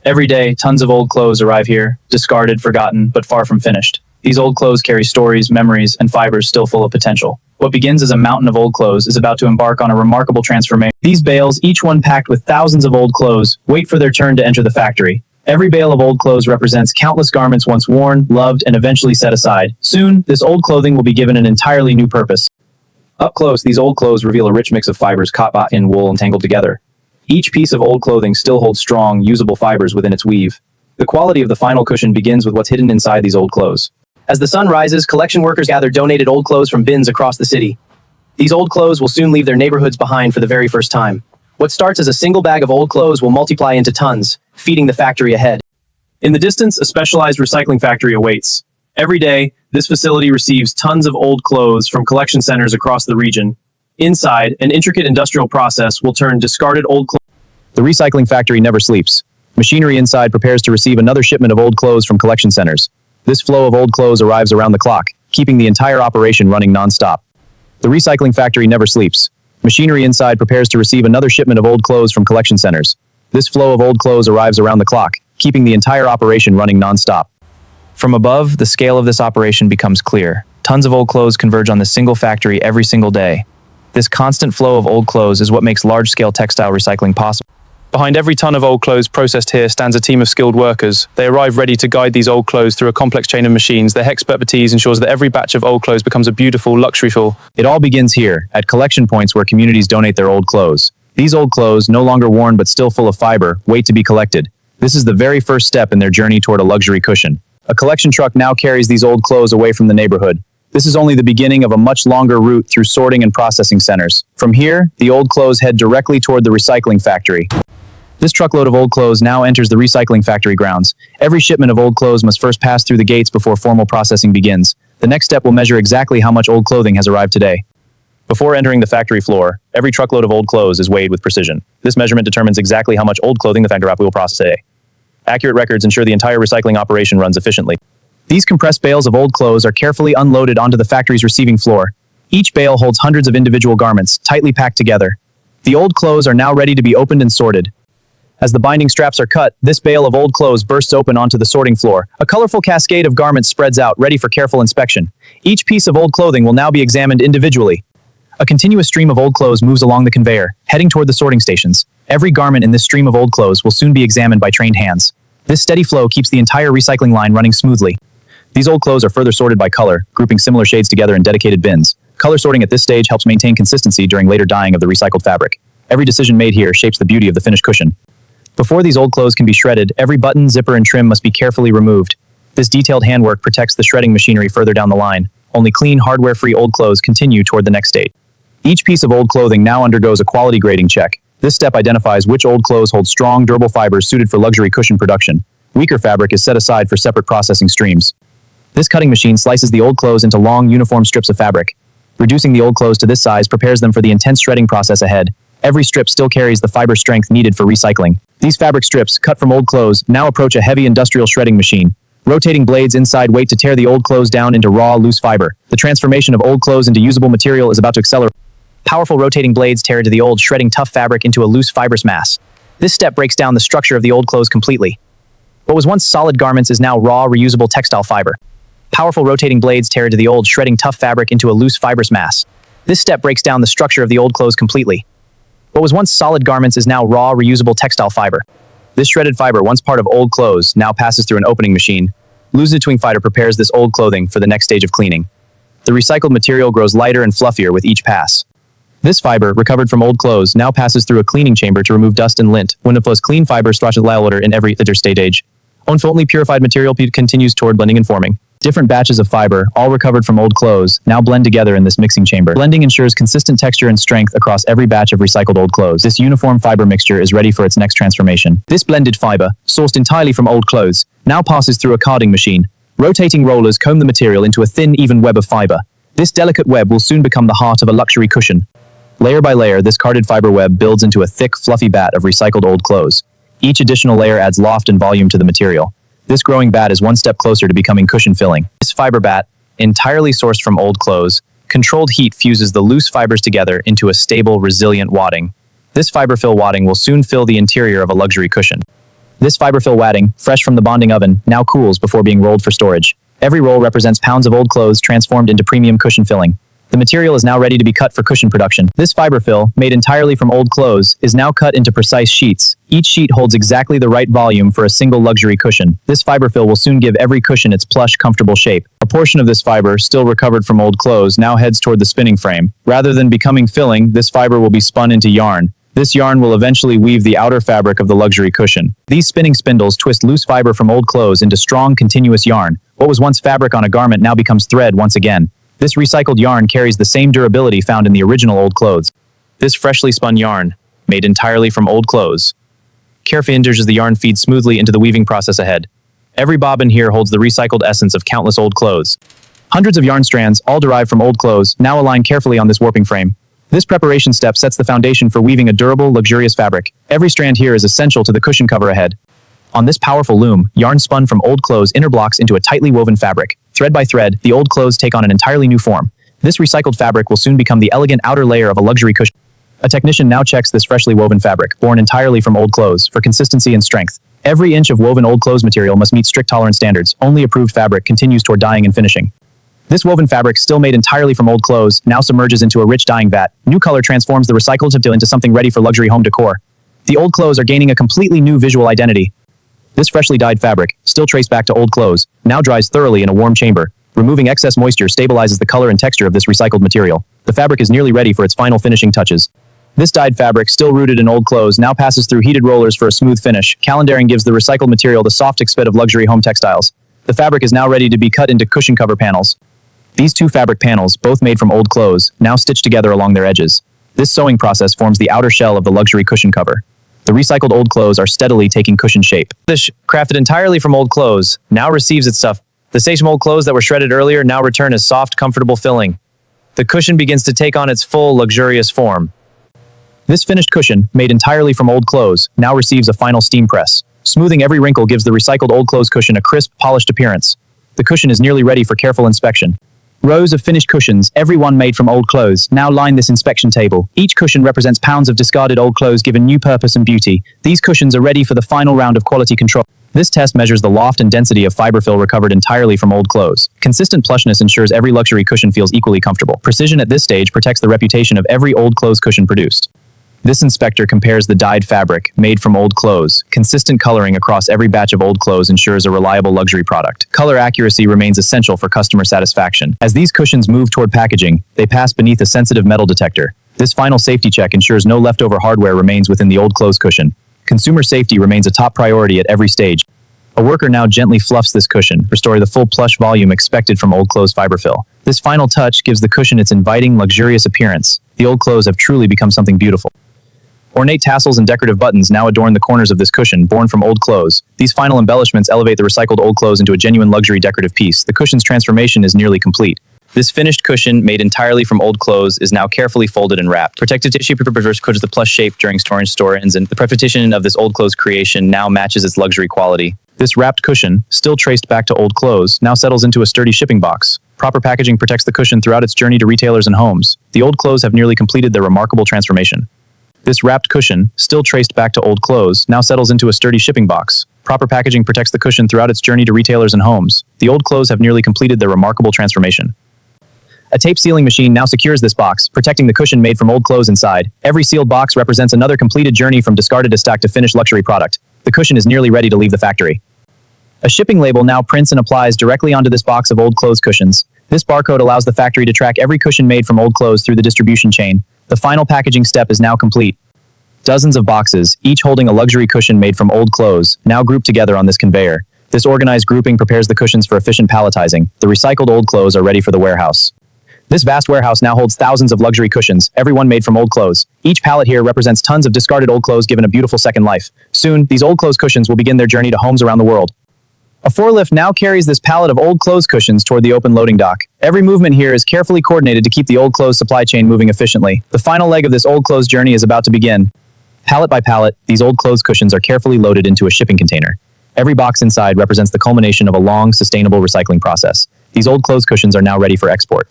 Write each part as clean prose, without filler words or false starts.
Every day, tons of old clothes arrive here, discarded, forgotten, but far from finished. These old clothes carry stories, memories, and fibers still full of potential. What begins as a mountain of old clothes is about to embark on a remarkable transformation. These bales, each one packed with thousands of old clothes, wait for their turn to enter the factory. Every bale of old clothes represents countless garments once worn, loved, and eventually set aside. Soon, this old clothing will be given an entirely new purpose. Up close, these old clothes reveal a rich mix of fibers, cotton, wool, and tangled together. Each piece of old clothing still holds strong, usable fibers within its weave. The quality of the final cushion begins with what's hidden inside these old clothes. As the sun rises, collection workers gather donated old clothes from bins across the city. These old clothes will soon leave their neighborhoods behind for the very first time. What starts as a single bag of old clothes will multiply into tons, feeding the factory ahead. In the distance, a specialized recycling factory awaits. Every day, this facility receives tons of old clothes from collection centers across the region. Inside, an intricate industrial process will turn discarded old clothes. The recycling factory never sleeps. Machinery inside prepares to receive another shipment of old clothes from collection centers. This flow of old clothes arrives around the clock, keeping the entire operation running non-stop. The recycling factory never sleeps. Machinery inside prepares to receive another shipment of old clothes from collection centers. This flow of old clothes arrives around the clock, keeping the entire operation running non-stop. From above, the scale of this operation becomes clear. Tons of old clothes converge on this single factory every single day. This constant flow of old clothes is what makes large-scale textile recycling possible. Behind every ton of old clothes processed here stands a team of skilled workers. They arrive ready to guide these old clothes through a complex chain of machines. Their expertise ensures that every batch of old clothes becomes a beautiful, luxuryful. It all begins here, at collection points where communities donate their old clothes. These old clothes, no longer worn but still full of fiber, wait to be collected. This is the very first step in their journey toward a luxury cushion. A collection truck now carries these old clothes away from the neighborhood. This is only the beginning of a much longer route through sorting and processing centers. From here, the old clothes head directly toward the recycling factory. This truckload of old clothes now enters the recycling factory grounds. Every shipment of old clothes must first pass through the gates before formal processing begins. The next step will measure exactly how much old clothing has arrived today. Before entering the factory floor, every truckload of old clothes is weighed with precision. This measurement determines exactly how much old clothing the factory will process today. Accurate records ensure the entire recycling operation runs efficiently. These compressed bales of old clothes are carefully unloaded onto the factory's receiving floor. Each bale holds hundreds of individual garments, tightly packed together. The old clothes are now ready to be opened and sorted. As the binding straps are cut, this bale of old clothes bursts open onto the sorting floor. A colorful cascade of garments spreads out, ready for careful inspection. Each piece of old clothing will now be examined individually. A continuous stream of old clothes moves along the conveyor, heading toward the sorting stations. Every garment in this stream of old clothes will soon be examined by trained hands. This steady flow keeps the entire recycling line running smoothly. These old clothes are further sorted by color, grouping similar shades together in dedicated bins. Color sorting at this stage helps maintain consistency during later dyeing of the recycled fabric. Every decision made here shapes the beauty of the finished cushion. Before these old clothes can be shredded, every button, zipper, and trim must be carefully removed. This detailed handwork protects the shredding machinery further down the line. Only clean, hardware-free old clothes continue toward the next stage. Each piece of old clothing now undergoes a quality grading check. This step identifies which old clothes hold strong, durable fibers suited for luxury cushion production. Weaker fabric is set aside for separate processing streams. This cutting machine slices the old clothes into long, uniform strips of fabric. Reducing the old clothes to this size prepares them for the intense shredding process ahead. Every strip still carries the fiber strength needed for recycling. These fabric strips, cut from old clothes, now approach a heavy industrial shredding machine. Rotating blades inside wait to tear the old clothes down into raw, loose fiber. The transformation of old clothes into usable material is about to accelerate. Powerful rotating blades tear into the old, shredding tough fabric into a loose fibrous mass. This step breaks down the structure of the old clothes completely. What was once solid garments is now raw, reusable textile fiber. Powerful rotating blades tear into the old, shredding tough fabric into a loose fibrous mass. This step breaks down the structure of the old clothes completely. What was once solid garments is now raw, reusable textile fiber. This shredded fiber, once part of old clothes, now passes through an opening machine. Loose-knitting fiber prepares this old clothing for the next stage of cleaning. The recycled material grows lighter and fluffier with each pass. This fiber, recovered from old clothes, now passes through a cleaning chamber to remove dust and lint. When it plus clean fibers thrashes water in every later stage. Only purified material continues toward blending and forming. Different batches of fiber, all recovered from old clothes, now blend together in this mixing chamber. Blending ensures consistent texture and strength across every batch of recycled old clothes. This uniform fiber mixture is ready for its next transformation. This blended fiber, sourced entirely from old clothes, now passes through a carding machine. Rotating rollers comb the material into a thin, even web of fiber. This delicate web will soon become the heart of a luxury cushion. Layer by layer, this carded fiber web builds into a thick, fluffy bat of recycled old clothes. Each additional layer adds loft and volume to the material. This growing bat is one step closer to becoming cushion filling. This fiber bat, entirely sourced from old clothes, controlled heat fuses the loose fibers together into a stable, resilient wadding. This fiber fill wadding will soon fill the interior of a luxury cushion. This fiberfill wadding, fresh from the bonding oven, now cools before being rolled for storage. Every roll represents pounds of old clothes transformed into premium cushion filling. The material is now ready to be cut for cushion production. This fiberfill, made entirely from old clothes, is now cut into precise sheets. Each sheet holds exactly the right volume for a single luxury cushion. This fiberfill will soon give every cushion its plush, comfortable shape. A portion of this fiber, still recovered from old clothes, now heads toward the spinning frame. Rather than becoming filling, this fiber will be spun into yarn. This yarn will eventually weave the outer fabric of the luxury cushion. These spinning spindles twist loose fiber from old clothes into strong, continuous yarn. What was once fabric on a garment now becomes thread once again. This recycled yarn carries the same durability found in the original old clothes. This freshly spun yarn, made entirely from old clothes, carefully endures as the yarn feeds smoothly into the weaving process ahead. Every bobbin here holds the recycled essence of countless old clothes. Hundreds of yarn strands, all derived from old clothes, now align carefully on this warping frame. This preparation step sets the foundation for weaving a durable, luxurious fabric. Every strand here is essential to the cushion cover ahead. On this powerful loom, yarn spun from old clothes interblocks into a tightly woven fabric. Thread by thread, the old clothes take on an entirely new form. This recycled fabric will soon become the elegant outer layer of a luxury cushion. A technician now checks this freshly woven fabric, born entirely from old clothes, for consistency and strength. Every inch of woven old clothes material must meet strict tolerance standards. Only approved fabric continues toward dyeing and finishing. This woven fabric, still made entirely from old clothes, now submerges into a rich dyeing vat. New color transforms the recycled textile into something ready for luxury home decor. The old clothes are gaining a completely new visual identity. This freshly dyed fabric, still traced back to old clothes, now dries thoroughly in a warm chamber. Removing excess moisture stabilizes the color and texture of this recycled material. The fabric is nearly ready for its final finishing touches. This dyed fabric, still rooted in old clothes, now passes through heated rollers for a smooth finish. Calendaring gives the recycled material the soft spit of luxury home textiles. The fabric is now ready to be cut into cushion cover panels. These two fabric panels, both made from old clothes, now stitched together along their edges. This sewing process forms the outer shell of the luxury cushion cover. The recycled old clothes are steadily taking cushion shape. This, crafted entirely from old clothes, now receives its stuff. The same old clothes that were shredded earlier now return as soft, comfortable filling. The cushion begins to take on its full, luxurious form. This finished cushion, made entirely from old clothes, now receives a final steam press. Smoothing every wrinkle gives the recycled old clothes cushion a crisp, polished appearance. The cushion is nearly ready for careful inspection. Rows of finished cushions, every one made from old clothes, now line this inspection table. Each cushion represents pounds of discarded old clothes given new purpose and beauty. These cushions are ready for the final round of quality control. This test measures the loft and density of fiberfill recovered entirely from old clothes. Consistent plushness ensures every luxury cushion feels equally comfortable. Precision at this stage protects the reputation of every old clothes cushion produced. This inspector compares the dyed fabric, made from old clothes. Consistent coloring across every batch of old clothes ensures a reliable luxury product. Color accuracy remains essential for customer satisfaction. As these cushions move toward packaging, they pass beneath a sensitive metal detector. This final safety check ensures no leftover hardware remains within the old clothes cushion. Consumer safety remains a top priority at every stage. A worker now gently fluffs this cushion, restoring the full plush volume expected from old clothes fiberfill. This final touch gives the cushion its inviting, luxurious appearance. The old clothes have truly become something beautiful. Ornate tassels and decorative buttons now adorn the corners of this cushion, born from old clothes. These final embellishments elevate the recycled old clothes into a genuine luxury decorative piece. The cushion's transformation is nearly complete. This finished cushion, made entirely from old clothes, is now carefully folded and wrapped. Protective tissue preserves the plush shape during storage, and the repetition of this old clothes creation now matches its luxury quality. This wrapped cushion, still traced back to old clothes, now settles into a sturdy shipping box. Proper packaging protects the cushion throughout its journey to retailers and homes. The old clothes have nearly completed their remarkable transformation. This wrapped cushion, still traced back to old clothes, now settles into a sturdy shipping box. Proper packaging protects the cushion throughout its journey to retailers and homes. The old clothes have nearly completed their remarkable transformation. A tape sealing machine now secures this box, protecting the cushion made from old clothes inside. Every sealed box represents another completed journey from discarded to stacked to finished luxury product. The cushion is nearly ready to leave the factory. A shipping label now prints and applies directly onto this box of old clothes cushions. This barcode allows the factory to track every cushion made from old clothes through the distribution chain. The final packaging step is now complete. Dozens of boxes, each holding a luxury cushion made from old clothes, now grouped together on this conveyor. This organized grouping prepares the cushions for efficient palletizing. The recycled old clothes are ready for the warehouse. This vast warehouse now holds thousands of luxury cushions, every one made from old clothes. Each pallet here represents tons of discarded old clothes given a beautiful second life. Soon, these old clothes cushions will begin their journey to homes around the world. A forklift now carries this pallet of old clothes cushions toward the open loading dock. Every movement here is carefully coordinated to keep the old clothes supply chain moving efficiently. The final leg of this old clothes journey is about to begin. Pallet by pallet, these old clothes cushions are carefully loaded into a shipping container. Every box inside represents the culmination of a long, sustainable recycling process. These old clothes cushions are now ready for export.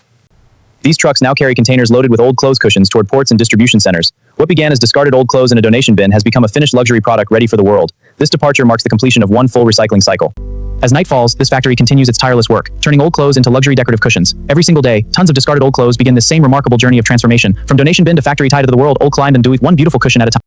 These trucks now carry containers loaded with old clothes cushions toward ports and distribution centers. What began as discarded old clothes in a donation bin has become a finished luxury product ready for the world. This departure marks the completion of one full recycling cycle. As night falls, this factory continues its tireless work, turning old clothes into luxury decorative cushions. Every single day, tons of discarded old clothes begin this same remarkable journey of transformation. From donation bin to factory tie to the world, old climbed and do one beautiful cushion at a time.